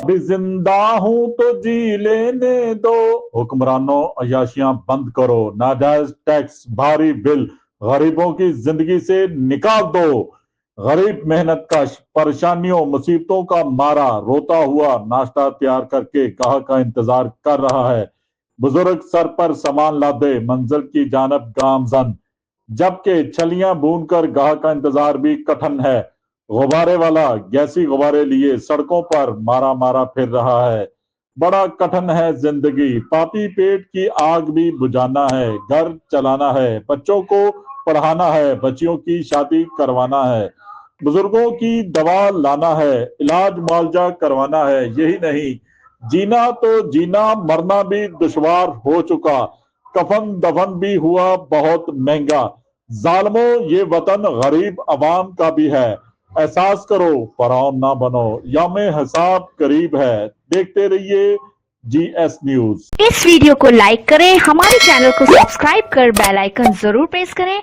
अभी जिंदा हूं तो जी लेने दो। हुक्मरानों अयाशियां बंद करो, नाजायज टैक्स, भारी बिल गरीबों की जिंदगी से निकाल दो। गरीब मेहनत कश परेशानियों मुसीबतों का मारा रोता हुआ नाश्ता तैयार करके गाहक का इंतजार कर रहा है। बुजुर्ग सर पर सामान लादे मंजिल की जानब गामजन, जबकि छलियां बून कर गाहक का इंतजार भी कठिन है। गुब्बारे वाला गैसी गुब्बारे लिए सड़कों पर मारा मारा फिर रहा है। बड़ा कठिन है जिंदगी, पापी पेट की आग भी बुझाना है, घर चलाना है, बच्चों को पढ़ाना है, बच्चियों की शादी करवाना है, बुजुर्गों की दवा लाना है, इलाज मुआवजा करवाना है। यही नहीं, जीना तो जीना, मरना भी दुश्वार हो चुका, कफन दफन भी हुआ बहुत महंगा। जालमो ये वतन गरीब अवाम का भी है, एहसास करो फरौन ना बनो, याम हिसाब करीब है। देखते रहिए GS न्यूज। इस वीडियो को लाइक करें, हमारे चैनल को सब्सक्राइब कर बेल आइकन जरूर प्रेस करें।